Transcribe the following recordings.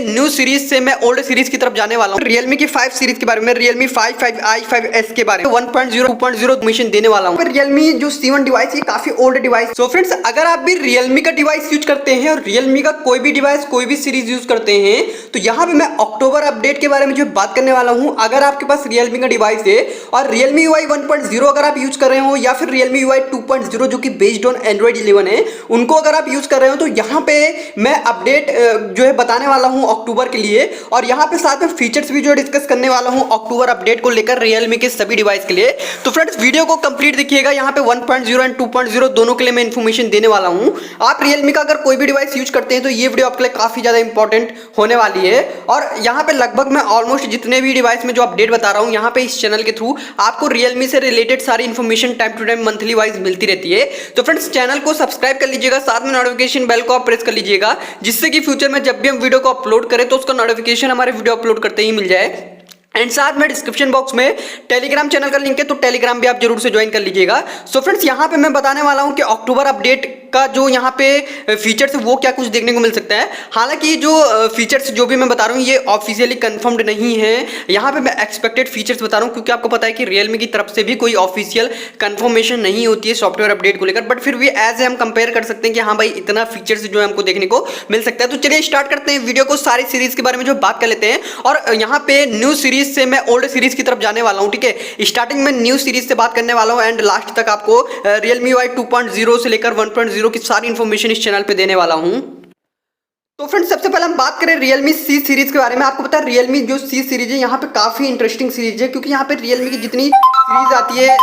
New series से मैं old series की तरफ जाने वाला हूँ। Realme की 5 सीरीज के बारे में, Realme 5, 5i, 5s के बारे में 1.0, 2.0 मिशन देने वाला हूँ। Realme जो C1 डिवाइस है काफी ओल्ड डिवाइस। सो फ्रेंड्स, अगर आप भी Realme का डिवाइस यूज करते हैं और Realme का कोई भी डिवाइस, कोई भी सीरीज यूज करते हैं, तो यहाँ पे मैं अक्टूबर अपडेट के बारे में जो बात करने वाला हूँ। अगर आपके पास Realme का डिवाइस है और Realme UI 1.0 अगर आप यूज कर रहे हो या फिर Realme UI 2.0 जो कि बेस्ड ऑन Android 11 है, उनको अगर आप यूज कर रहे हो तो यहाँ पे मैं अपडेट जो है बताने वाला हूँ अक्टूबर के लिए। और यहाँ पे साथ में फीचर्स भी जो डिस्कस करने वाला हूँ अक्टूबर अपडेट को लेकर Realme के सभी डिवाइस के लिए। तो फ्रेंड्स, वीडियो को कंप्लीट देखिएगा। यहाँ पे 1.0 एंड 2.0 दोनों के लिए मैं इन्फॉर्मेशन देने वाला हूँ। आप Realme का अगर कोई भी डिवाइस यूज करते हैं तो ये वीडियो आपके लिए काफी ज्यादा इंपॉर्टेंट होने वाली है। और यहाँ पे लगभग मैं ऑलमोस्ट जितने भी डिवाइस में जो अपडेट बता रहा हूँ यहाँ पे इस चैनल के थ्रू आपको Realme से रिलेटेड सारी information time to time monthly wise मिलती रहती है। तो फ्रेंड्स, चैनल को सब्सक्राइब कर लीजिएगा, साथ में नोटिफिकेशन बेल को आप प्रेस कर लीजिएगा, जिससे कि फ्यूचर में जब भी हम वीडियो को अपलोड करें तो उसका नोटिफिकेशन हमारे वीडियो अपलोड करते ही मिल जाए। एंड साथ में डिस्क्रिप्शन बॉक्स में टेलीग्राम चैनल का लिंक है, तो टेलीग्राम भी आप जरूर से ज्वाइन कर लीजिएगा। सो फ्रेंड्स, यहाँ पे मैं बताने वाला हूँ कि अक्टूबर अपडेट का जो यहाँ पे फीचर्स है वो क्या कुछ देखने को मिल सकता है। हालांकि जो फीचर्स जो भी मैं बता रहा हूँ ये ऑफिशियली कंफर्म्ड नहीं है। यहाँ पे मैं एक्सपेक्टेड फीचर्स बता रहा हूँ, क्योंकि आपको पता है कि Realme की तरफ से भी कोई ऑफिशियल कंफर्मेशन नहीं होती है सॉफ्टवेयर अपडेट को लेकर। बट फिर भी एज हम कंपेयर कर सकते हैं कि हाँ भाई, इतना फीचर्स जो है हमको देखने को मिल सकता है। तो चलिए स्टार्ट करते हैं वीडियो को, सारी सीरीज के बारे में जो बात कर लेते हैं। और यहाँ पे न्यू सीरीज से मैं ओल्ड सीरीज की तरफ जाने वाला हूँ। ठीक है, स्टार्टिंग में न्यू सीरीज से बात करने वाला हूँ एंड लास्ट तक आपको Realme UI 2.0 से लेकर 1.0 की सारी इन्फॉर्मेशन इस चैनल पे देने वाला हूँ। तो फ्रेंड्स, सबसे पहले हम बात करें Realme C सीरीज के बारे में। आपको पता है Realme जो C सीरीज है यहाँ पे काफी इंटरेस्टिंग सीरीज है, क्योंकि यहाँ पे Realme की जितनी सीरीज आती है,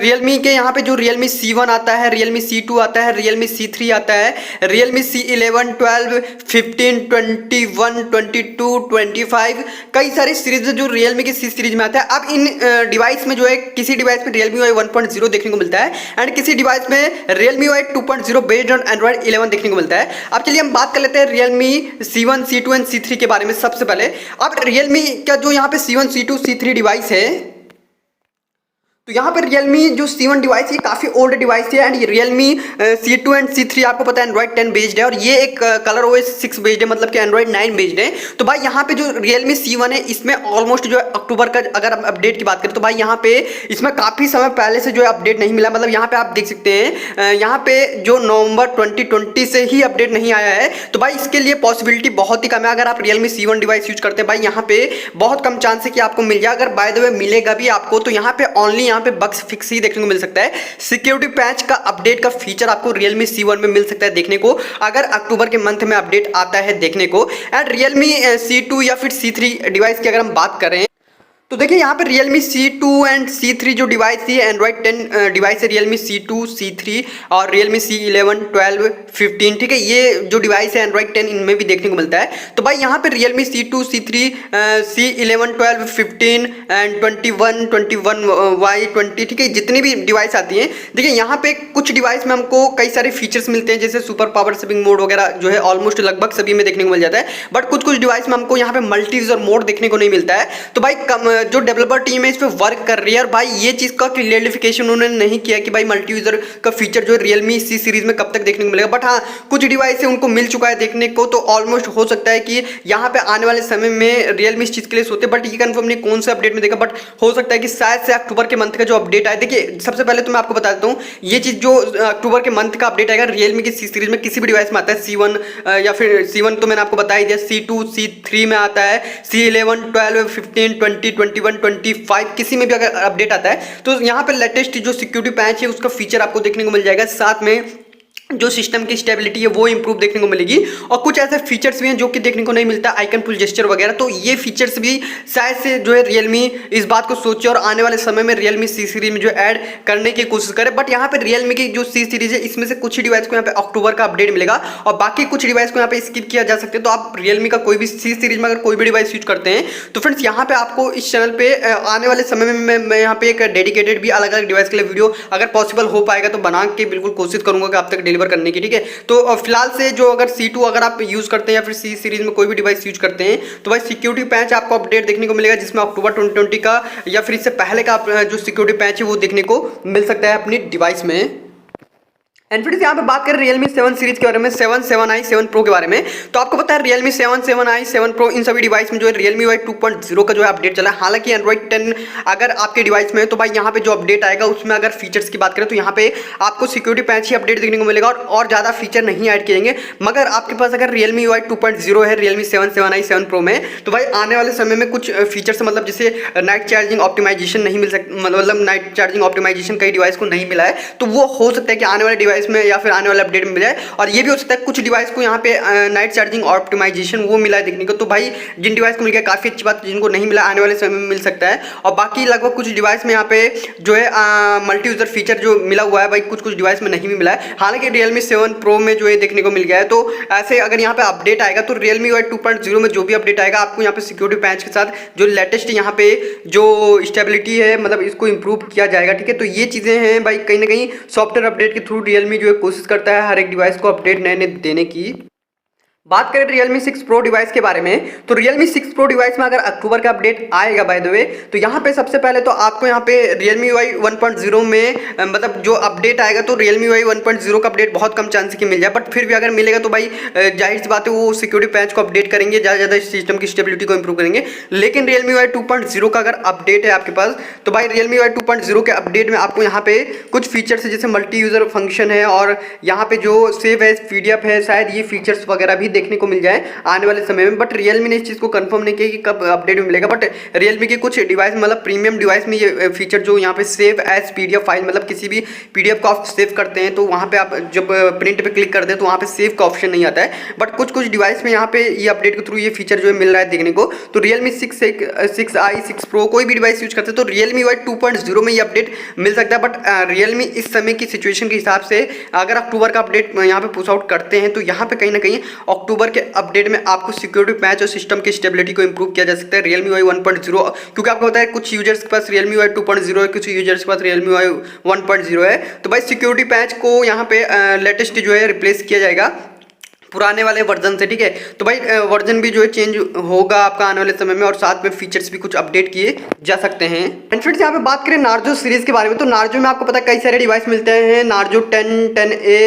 Realme के यहाँ पे जो Realme C1 आता है, Realme C2 आता है, Realme C3 आता है, Realme C11, 12, 15, 21, 22, 25 कई सारी सीरीज जो Realme की C सीरीज में आता है। अब इन डिवाइस में जो है किसी डिवाइस में Realme UI 1.0 देखने को मिलता है एंड किसी डिवाइस में Realme UI 2.0 based on Android 11 देखने को मिलता है। अब चलिए हम बात कर लेते हैं Realme C1, C2 and C3 के बारे में। सबसे पहले अब Realme का जो यहाँ पे C1, C2, C3 डिवाइस है, तो यहाँ पे Realme जो C1 डिवाइस है काफी ओल्ड डिवाइस है एंड ये Realme C2 एंड C3 आपको पता है Android 10 बेस्ड है और ये एक कलर OS 6 बेस्ड है, मतलब कि Android 9 बेस्ड है। तो भाई यहाँ पे जो Realme C1 है इसमें ऑलमोस्ट जो है अक्टूबर का अगर हम अपडेट की बात करें तो भाई यहाँ पे इसमें काफी समय पहले से जो है अपडेट नहीं मिला। मतलब यहाँ पे आप देख सकते हैं यहाँ पे जो नवंबर 2020 से ही अपडेट नहीं आया है। तो भाई इसके लिए पॉसिबिलिटी बहुत ही कम है। अगर आप Realme C1 डिवाइस यूज करते हैं भाई यहाँ पे बहुत कम चांस है कि आपको मिल जाए। अगर बाय द वे मिलेगा भी आपको तो यहाँ पे ओनली यहाँ पे बग्स फिक्स ही देखने को मिल सकता है। सिक्योरिटी पैच का अपडेट का फीचर आपको Realme C1 में मिल सकता है देखने को, अगर अक्टूबर के मंथ में अपडेट आता है देखने को। एंड Realme C2 या फिर C3 डिवाइस की अगर हम बात करें तो देखिए यहाँ पे Realme C2 एंड C3 जो डिवाइस है Android 10 डिवाइस है, Realme C2, C3 और Realme C11, 12, 15। ठीक है, ये जो डिवाइस है Android 10 इनमें भी देखने को मिलता है। तो भाई यहाँ पे Realme C2, C3, C11, 12, 15 and 21, 21Y20, ठीक है, जितनी भी डिवाइस आती हैं। देखिए यहाँ पे कुछ डिवाइस में हमको कई सारे फीचर्स मिलते हैं, जैसे सुपर पावर सेविंग मोड वगैरह जो है ऑलमोस्ट लगभग सभी में देखने को मिल जाता है। बट कुछ कुछ डिवाइस में हमको यहाँ पे मल्टी यूजर मोड देखने को नहीं मिलता है। तो भाई जो डेवलपर टीम है इस पे वर्क कर रही है और भाई ये चीज का क्लियरिफिकेशन उन्होंने नहीं किया कि भाई मल्टी यूजर का फीचर जो है Realme C सीरीज में कब तक देखने को मिलेगा। बट हाँ, कुछ डिवाइस है उनको मिल चुका है देखने को, तो ऑलमोस्ट हो सकता है कि यहाँ पे आने वाले समय में Realme इस चीज के लिए सोते। बट ये कंफर्म नहीं कौन से अपडेट में देखा, बट हो सकता है कि शायद से अक्टूबर के मंथ का जो अपडेट आए। देखिए सबसे पहले तो मैं आपको बता देता हूँ ये चीज जो अक्टूबर के मंथ का अपडेट आएगा Realme की C सीरीज में किसी भी डिवाइस में आता है। C1 या फिर C1 तो मैंने आपको बता ही दिया, C2, C3 में आता है, C11, 12, 15, 20, 21, 25 किसी में भी अगर अपडेट आता है तो यहाँ पे लेटेस्ट जो सिक्योरिटी पैच है उसका फीचर आपको देखने को मिल जाएगा। साथ में जो सिस्टम की स्टेबिलिटी है वो इंप्रूव देखने को मिलेगी और कुछ ऐसे फीचर्स भी हैं जो कि देखने को नहीं मिलता, आइकन पुल जेस्चर वगैरह। तो ये फीचर्स भी शायद से जो है Realme इस बात को सोचे और आने वाले समय में Realme C सीरीज में जो ऐड करने की कोशिश करे। बट यहाँ पे Realme की जो C सीरीज है इसमें से कुछ ही डिवाइस को यहाँ पे अक्टूबर का अपडेट मिलेगा और बाकी कुछ डिवाइस को यहाँ पे स्किप किया जा सकता है। तो आप Realme का कोई भी C सीरीज में अगर कोई भी डिवाइस यूज करते हैं तो फ्रेंड्स यहाँ पे आपको इस चैनल पे आने वाले समय में मैं यहाँ पे एक डेडिकेटेड भी अलग अलग डिवाइस के लिए वीडियो अगर पॉसिबल हो पाएगा तो बना के बिल्कुल कोशिश करूंगा कि आप तक डिलीवर करने की। ठीक है, तो फिलहाल से जो अगर C2 अगर आप यूज करते हैं या फिर C सीरीज में कोई भी डिवाइस यूज करते हैं तो भाई सिक्योरिटी पैच आपको अपडेट देखने को मिलेगा, जिसमें अक्टूबर 2020 का या फिर इससे पहले का जो सिक्योरिटी पैच है वो देखने को मिल सकता है अपनी डिवाइस में। एंड फ्रेंड्स यहाँ पे बात करें Realme 7 सीरीज के बारे में, 7, 7i, 7 Pro के बारे में, तो आपको पता है Realme 7, 7i, 7 Pro इन सभी डिवाइस में जो है Realme UI 2.0 का जो है अपडेट चला है। हालांकि Android 10 अगर आपके डिवाइस में है तो भाई यहाँ पे जो अपडेट आएगा उसमें अगर फीचर्स की बात करें तो यहाँ पे आपको सिक्योरिटी पैच ही अपडेट देखने को मिलेगा और ज़्यादा फीचर नहीं ऐड किए जाएंगे। मगर आपके पास अगर Realme UI 2.0 है Realme 7, 7i, 7 Pro में, तो भाई आने वाले समय में कुछ फीचर्स मतलब जैसे नाइट चार्जिंग ऑप्टिमाइजेशन नहीं मिल सकता, मतलब नाइट चार्जिंग ऑप्टिमाइजेशन कई डिवाइस को नहीं मिला है, तो वो हो सकता है कि आने वाले डिवाइस में या फिर आने वाले अपडेट में मिला है। और ये भी हो सकता है कुछ डिवाइस को यहाँ पे नाइट चार्जिंग ऑप्टिमाइजेशन वो मिला है देखने को। तो भाई जिन डिवाइस को मिल गया काफ़ी अच्छी बात, जिनको नहीं मिला आने वाले समय में मिल सकता है। और बाकी लगभग कुछ डिवाइस में यहाँ पे जो है मल्टी यूजर फीचर जो मिला हुआ है भाई कुछ डिवाइस में नहीं भी मिला है। हालांकि Realme 7 Pro में जो है देखने को मिल गया है। तो ऐसे अगर यहाँ पे अपडेट आएगा तो Realme UI 2.0 में जो भी अपडेट आएगा आपको यहाँ पे सिक्योरिटी पैच के साथ जो लेटेस्ट यहाँ पे जो स्टेबिलिटी है मतलब इसको इंप्रूव किया जाएगा। ठीक है, तो ये चीज़ें हैं भाई कहीं ना कहीं सॉफ्टवेयर अपडेट के थ्रू Realme जो है कोशिश करता है हर एक डिवाइस को अपडेट नए देने की। बात करें Realme 6 Pro डिवाइस के बारे में, तो Realme 6 Pro डिवाइस में अगर अक्टूबर का अपडेट आएगा बाय द वे, तो यहाँ पे सबसे पहले तो आपको यहाँ पे Realme UI 1.0 में मतलब जो अपडेट आएगा तो Realme UI 1.0 का अपडेट बहुत कम चांस की मिल जाए। बट फिर भी अगर मिलेगा तो भाई जाहिर सी बात है वो सिक्योरिटी पैच को अपडेट करेंगे, ज़्यादा सिस्टम की स्टेबिलिटी को इंप्रूव करेंगे। लेकिन Realme UI 2.0 का अगर अपडेट है आपके पास तो भाई Realme UI 2.0 के अपडेट में आपको यहाँ पे कुछ फीचर्स जैसे मल्टी यूजर फंक्शन है और यहाँ पे जो सेव एज PDF है, शायद ये फीचर्स वगैरह भी देखने को मिल जाए आने वाले समय में। बट Realme ने इस चीज़ को कंफर्म नहीं किया कि कब अपडेट में मिलेगा। बट Realme के कुछ डिवाइस मतलब प्रीमियम डिवाइस में ये फीचर जो यहाँ पे सेव एज PDF फाइल मतलब किसी भी PDF को आप सेव करते हैं तो वहाँ पे आप जब प्रिंट पे क्लिक करते हैं तो वहाँ पे सेव का ऑप्शन नहीं आता है। बट कुछ डिवाइस में यहाँ पे ये अपडेट के थ्रू ये फीचर जो है मिल रहा है देखने को। तो Realme 6i, 6 Pro कोई भी डिवाइस यूज करते हैं तो Realme UI 2.0 में ये अपडेट मिल सकता है। बट Realme इस समय की सिचुएशन के हिसाब से अगर अक्टूबर का अपडेट यहाँ पे पुश आउट करते हैं तो यहाँ पे कहीं ना कहीं अक्टूबर के अपडेट में आपको सिक्योरिटी पैच और सिस्टम की स्टेबिलिटी को इंप्रूव किया जा सकता है Realme UI 1.0, क्योंकि आपको पता है कुछ यूजर्स के पास Realme UI 2.0 है, कुछ यूजर्स के पास Realme UI 1.0 है। तो भाई सिक्योरिटी पैच को यहाँ पे लेटेस्ट जो है रिप्लेस किया जाएगा पुराने वाले वर्जन से। ठीक है, तो भाई वर्जन भी जो है चेंज होगा आपका आने वाले समय में और साथ में फीचर्स भी कुछ अपडेट किए जा सकते हैं। एंड फ्रेंड्स यहाँ पे बात करें Narzo सीरीज के बारे में, तो Narzo में आपको पता है कई सारे डिवाइस मिलते हैं। Narzo 10, 10A,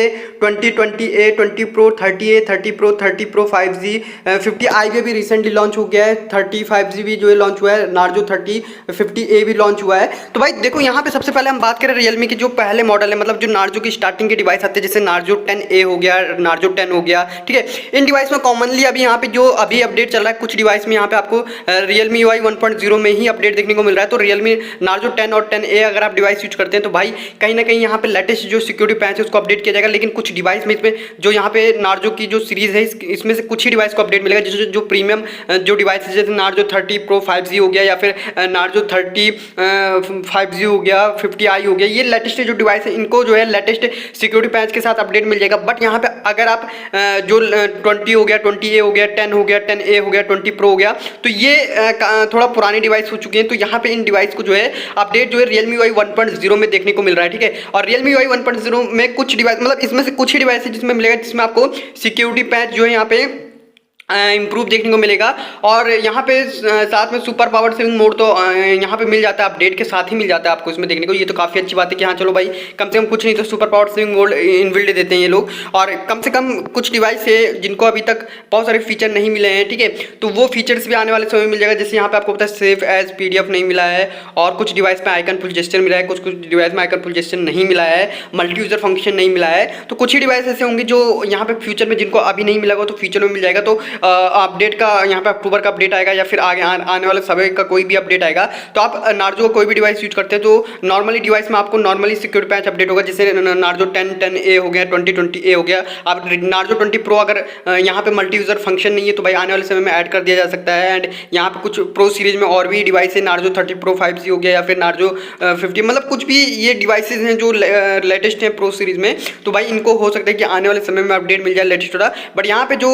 20, 20A, 20 Pro, 30A, 30 Pro, 30 Pro 5G, 50i भी रिसेंटली लॉन्च हो गया है, 30 5G भी जो है लॉन्च हुआ है, Narzo 30, 50A भी लॉन्च हुआ है। तो भाई देखो यहाँ पे सबसे पहले हम बात करें Realme के जो पहले मॉडल है मतलब जो Narzo की स्टार्टिंग के डिवाइस आते हैं जैसे Narzo 10A हो गया, Narzo 10 हो गया। ठीक है, इन डिवाइस में कॉमनली अभी यहाँ पे जो अभी अपडेट चल रहा है कुछ डिवाइस में यहाँ पे आपको Realme UI 1.0 में ही अपडेट देखने को मिल रहा है। तो Realme Narzo 10 और 10A अगर आप डिवाइस यूज करते हैं तो भाई कहीं ना कहीं यहाँ पे लेटेस्ट जो सिक्योरिटी पैच है उसको अपडेट किया जाएगा। लेकिन कुछ डिवाइस में इसमें जो यहाँ पे Narzo की जो सीरीज है इसमें से कुछ ही डिवाइस को अपडेट मिलेगा, जो प्रीमियम जो डिवाइस है जैसे Narzo 30 Pro 5G हो गया या फिर Narzo 30 5G हो गया, 50i हो गया, ये लेटेस्ट जो डिवाइस है इनको जो है लेटेस्ट सिक्योरिटी पैच के साथ अपडेट मिल जाएगा। बट यहाँ पे अगर आप जो 20 हो गया, 20A हो गया, 10 हो गया, 10A हो गया, 20 Pro हो गया, तो ये थोड़ा पुरानी डिवाइस हो चुकी हैं। तो यहाँ पे इन डिवाइस को जो है अपडेट जो है Realme UI 1.0 में देखने को मिल रहा है। ठीक है, और Realme UI 1.0 में कुछ डिवाइस मतलब इसमें से कुछ ही डिवाइस है जिसमें मिलेगा जिसमें आपको सिक्योरिटी पैच जो है यहाँ पे इम्प्रूव देखने को मिलेगा। और यहाँ पे साथ में सुपर पावर सेविंग मोड तो यहाँ पे मिल जाता है, अपडेट के साथ ही मिल जाता है आपको इसमें देखने को। ये तो काफ़ी अच्छी बात है कि हाँ चलो भाई कम से कम कुछ नहीं तो super power saving mode inbuilt देते हैं ये लोग। और कम से कम कुछ डिवाइस है जिनको अभी तक बहुत सारे फीचर नहीं मिले हैं। ठीक है, तो वो फीचर्स भी आने वाले समय में मिल जाएगा। जैसे यहाँ पे आपको पता है सेव एज PDF नहीं मिला है और कुछ डिवाइस में आइकन फुल जेस्चर मिला है, कुछ डिवाइस में आइकन फुल जेस्चर नहीं मिला है, मल्टी यूजर फंक्शन नहीं मिला है। तो कुछ ही डिवाइस ऐसे होंगे जो यहाँ पे फ्यूचर में जिनको अभी नहीं मिला होगा तो फ्यूचर में मिल जाएगा। तो अपडेट का यहाँ पे अक्टूबर का अपडेट आएगा या फिर आगे आने वाले समय का कोई भी अपडेट आएगा तो आप Narzo कोई भी डिवाइस यूज करते हैं तो नॉर्मली डिवाइस में आपको नॉर्मली सिक्योरिटी पैच अपडेट होगा। जैसे Narzo 10, 10A हो गया, 20, 20A हो गया। आप Narzo 20 Pro अगर यहाँ पे मल्टी यूजर फंक्शन नहीं है तो भाई आने वाले समय में ऐड कर दिया जा सकता है। एंड यहाँ पे कुछ प्रो सीरीज में और भी डिवाइस है, Narzo 30 Pro 5G हो गया या फिर Narzo 50, मतलब कुछ भी ये डिवाइसेज हैं जो लेटेस्ट हैं प्रो सीरीज में। तो भाई इनको हो सकता है कि आने वाले समय में अपडेट मिल जाए लेटेस्ट वाला। बट यहाँ पे जो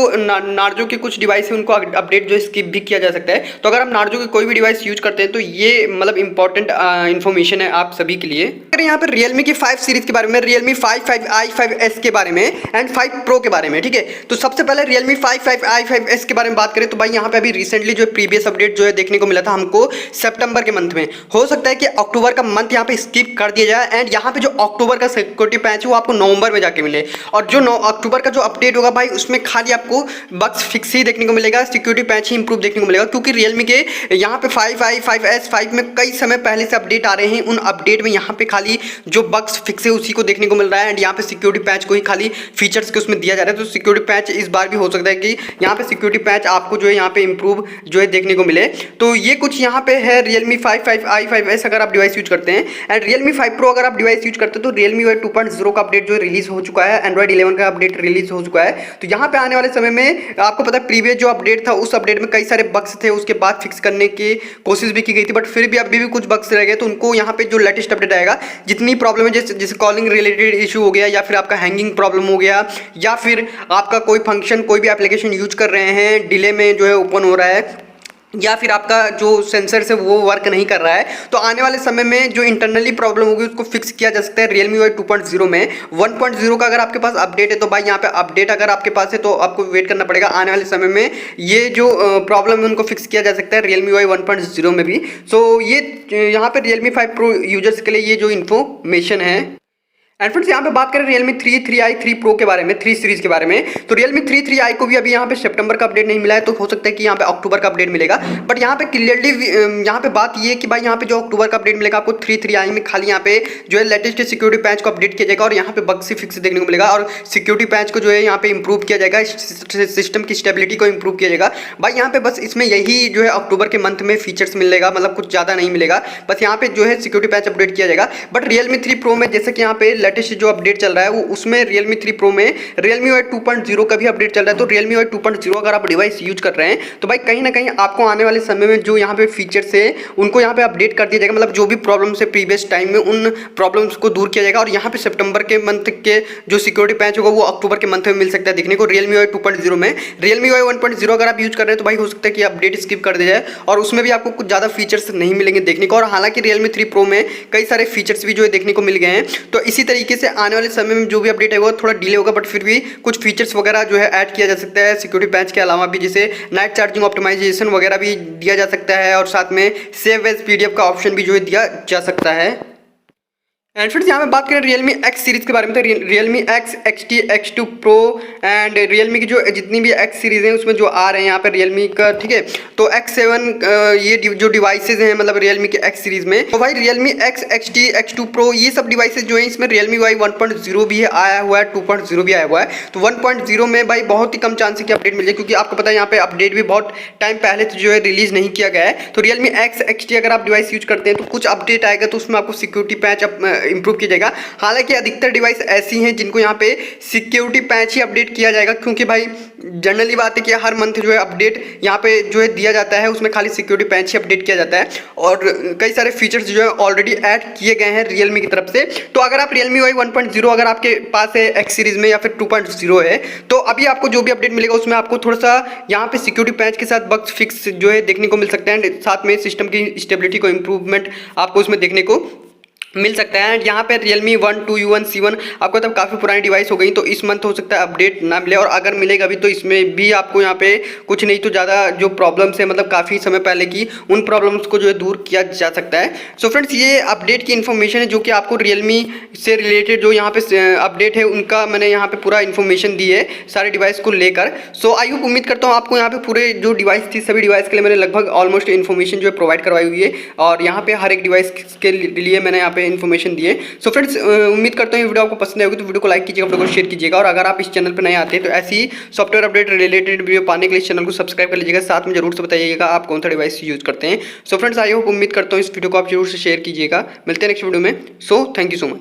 Narzo के कुछ डिवाइस है उनको अपडेट जो स्किप भी किया जा सकता है। तो अगर आप नार्जो के कोई भी डिवाइस यूज करते हैं तो ये मतलब इंपॉर्टेंट इन्फॉर्मेशन है आप सभी के लिए। अगर यहाँ पे रियलमी की 5 सीरीज के बारे में, रियलमी 5, 5i, 5s के बारे में एंड 5 प्रो के बारे में, ठीक है। तो सबसे पहले रियलमी 5, 5i, 5s के बारे में बात करें तो भाई यहाँ पे अभी रिसेंटली जो प्रीवियस अपडेट जो है देखने को मिला था हमको सितंबर के मंथ में। हो सकता है कि अक्टूबर का मंथ यहाँ पे स्किप कर दिया जाए एंड यहाँ पे जो अक्टूबर का सिक्योरिटी पैच है वो आपको नवंबर में जाके मिले। और जो 9 अक्टूबर का जो अपडेट होगा भाई उसमें खाली आपको बग्स फिक्स ही देखने को मिलेगा, सिक्योरिटी पैच ही इंप्रूव देखने को मिलेगा। क्योंकि रियलमी के यहाँ पे 5i, 5s, 5 में कई समय पहले से अपडेट आ रहे हैं, उन अपडेट में यहाँ पे खाली जो बग्स फिक्स है उसी को देखने को मिल रहा है एंड यहाँ पे सिक्योरिटी पैच को ही खाली फीचर्स के उसमें दिया जा रहा है। तो सिक्योरिटी पैच इस बार भी हो सकता है कि यहाँ पे सिक्योरिटी पैच आपको जो है यहाँ पे इंप्रूव जो है देखने को मिले। तो ये कुछ यहाँ पे है रियलमी 5, 5i, 5s अगर आप डिवाइस यूज करते हैं। एंड रियलमी 5 प्रो अगर आप डिवाइस यूज करते हैं तो रियलमी 2.0 का अपडेट जो रिलीज हो चुका है, एंड्रॉइड 11 का अपडेट रिलीज हो चुका है। तो यहाँ पे आने वाले समय में आपको पता है प्रीवियस जो अपडेट था उस अपडेट में कई सारे बग्स थे, उसके बाद फिक्स करने की कोशिश भी की गई थी, बट फिर भी अभी भी कुछ बग्स रह गए। तो उनको यहाँ पे जो लेटेस्ट अपडेट आएगा, जितनी प्रॉब्लम है जैसे कॉलिंग रिलेटेड इशू हो गया या फिर आपका हैंगिंग प्रॉब्लम हो गया या फिर आपका कोई फंक्शन कोई भी एप्लीकेशन यूज कर रहे हैं डिले में जो है ओपन हो रहा है या फिर आपका जो सेंसर है वो वर्क नहीं कर रहा है, तो आने वाले समय में जो इंटरनली प्रॉब्लम होगी उसको फिक्स किया जा सकता है रियलमी वाई 2.0 में। 1.0 का अगर आपके पास अपडेट है तो भाई यहाँ पे अपडेट अगर आपके पास है तो आपको वेट करना पड़ेगा। आने वाले समय में ये जो प्रॉब्लम है उनको फिक्स किया जा सकता है रियलमी वाई 1.0 में भी। सो ये यहाँ पे रियलमी 5 प्रो यूजर्स के लिए ये जो इन्फॉर्मेशन है। एंड फ्रेंड्स यहाँ पे बात करें रियलमी 3, 3i, 3 प्रो के बारे में, 3 सीरीज के बारे में, तो रियलमी 3, 3i को भी अभी यहाँ पे सितंबर का अपडेट नहीं मिला है, तो हो सकता है कि यहाँ पे अक्टूबर का अपडेट मिलेगा। बट यहाँ पे क्लियरली यहाँ पे बात ये है कि भाई यहाँ पे जो अक्टूबर का अपडेट मिलेगा आपको 3, 3i में खाली यहाँ पे जो है लेटेस्ट सिक्योरिटी पैच को अपडेट किया जाएगा और यहाँ पे बग से फिक्स देखने को मिलेगा और सिक्योरिटी पैच को जो है यहाँ पे इंप्रूव किया जाएगा, सिस्टम की स्टेबिलिटी को इंप्रूव किया जाएगा। भाई यहाँ पे बस इसमें यही जो है अक्टूबर के मंथ में फीचर्स मिलेगा, मतलब कुछ ज़्यादा नहीं मिलेगा, बस यहाँ पे जो है सिक्योरिटी पैच अपडेट किया जाएगा। बट रियलमी 3 प्रो में जैसे कि यहाँ पे लेटेस्ट जो अपडेट चल रहा है वो उसमें रियलमी 3 प्रो में रियलमी वाई 2.0 का भी अपडेट चल रहा है। तो रियलमी वाई 2.0 अगर आप डिवाइस यूज कर रहे हैं तो भाई कहीं ना कहीं आपको आने वाले समय में जो यहाँ पे फीचर्स है उनको यहाँ पे अपडेट कर दिया जाएगा, मतलब जो भी प्रॉब्लम्स है प्रीवियस टाइम में उन प्रॉब्लम्स को दूर किया जाएगा और यहाँ पे सितंबर के मंथ के जो सिक्योरिटी पैच होगा वो अक्टूबर के मंथ में मिल सकता है देखने को रियलमी वाई 2.0 में। रियलमी वाई 1.0 अगर आप यूज कर रहे हैं तो भाई हो सकता है कि अपडेट स्किप कर दिया जाए और उसमें भी आपको कुछ ज़्यादा फीचर्स नहीं मिलेंगे देखने को। और हालांकि रियलमी 3 प्रो में कई सारे फीचर्स भी जो है देखने को मिल गए हैं। तो इसी तरीके से आने वाले समय में जो भी अपडेट है वो थोड़ा डिले होगा, बट फिर भी कुछ फीचर्स वगैरह जो है ऐड किया जा सकता है सिक्योरिटी पैच के अलावा भी, जैसे नाइट चार्जिंग ऑप्टिमाइजेशन वगैरह भी दिया जा सकता है और साथ में सेव एज पीडीएफ का ऑप्शन भी जो है दिया जा सकता है। एंड फ्रेंड्स यहाँ पे बात करें रियलमी एक्स सीरीज के बारे में, तो Realme x, XT, X2 pro and Realme की जो जितनी भी एक्स सीरीज हैं उसमें जो आ रहे हैं यहाँ पे रियलमी का, ठीक है। तो X7 ये जो डिवाइसेज हैं मतलब रियलमी के एक्स सीरीज में, तो भाई Realme x, XT, X2 pro ये सब डिवाइसेज जो है इसमें रियलमी वाई 1.0 भी आया हुआ है, 2.0 भी आया हुआ है। तो 1.0 में भाई बहुत ही कम चांस है कि अपडेट मिल जाए, क्योंकि आपको पता है यहाँ पे अपडेट भी बहुत टाइम पहले तो जो है रिलीज नहीं किया गया है। तो रियलमी एक्स, XT अगर आप डिवाइस यूज करते हैं तो कुछ अपडेट आएगा तो उसमें आपको सिक्योरिटी पैच इंप्रूव किया जाएगा। हालांकि अधिकतर डिवाइस ऐसी हैं जिनको यहाँ पे सिक्योरिटी पैच ही अपडेट किया जाएगा, क्योंकि भाई जनरली बात है कि हर मंथ जो है अपडेट यहाँ पे जो है दिया जाता है, उसमें खाली सिक्योरिटी पैच ही अपडेट किया जाता है और कई सारे फीचर्स जो है ऑलरेडी ऐड किए गए हैं रियलमी की तरफ से। तो अगर आप रियलमी वाई 1.0 अगर आपके पास है एक्स सीरीज में या फिर 2.0 है तो अभी आपको जो भी अपडेट मिलेगा उसमें आपको थोड़ा सा यहाँ पे सिक्योरिटी पैच के साथ बग्स फिक्स जो है देखने को मिल सकते हैं, साथ में सिस्टम की स्टेबिलिटी को इम्प्रूवमेंट आपको उसमें देखने को मिल सकता है। एंड यहाँ पे रियलमी 1, 2, U1, C1 आपको तब काफ़ी पुरानी डिवाइस हो गई, तो इस मंथ हो सकता है अपडेट ना मिले और अगर मिलेगा भी तो इसमें भी आपको यहाँ पे कुछ नहीं तो ज़्यादा जो प्रॉब्लम्स है मतलब काफ़ी समय पहले की उन प्रॉब्लम्स को जो है दूर किया जा सकता है। सो फ्रेंड्स ये अपडेट की इन्फॉर्मेशन है जो कि आपको रियलमी से रिलेटेड जो यहाँ पे अपडेट है उनका मैंने यहाँ पे पूरा इन्फॉर्मेशन दी है सारे डिवाइस को लेकर। सो आई होप उम्मीद करता हूँ आपको यहाँ पे पूरे जो डिवाइस थी सभी डिवाइस के लिए मैंने लगभग ऑलमोस्ट इन्फॉर्मेशन जो है प्रोवाइड करवाई हुई है और यहाँ पे हर एक डिवाइस के लिए मैंने यहाँ पे इन्फॉर्मेशन दिए। सो फ्रेंड्स उम्मीद करता हूँ ये वीडियो आपको पसंद आएगी, तो वीडियो को लाइक कीजिएगा, वीडियो को शेयर कीजिएगा और अगर आप इस चैनल पर नए आते हैं तो ऐसी सॉफ्टवेयर अपडेट रिलेटेड वीडियो पाने के लिए इस चैनल को सब्सक्राइब कर लीजिएगा, साथ में जरूर से बताइएगा आप कौन सा डिवाइस यूज करते हैं। सो फ्रेंड्स आई होप उम्मीद करता हूँ इस वीडियो को आप जरूर से शेयर कीजिएगा। मिलते हैं नेक्स्ट वीडियो में। So thank you so much.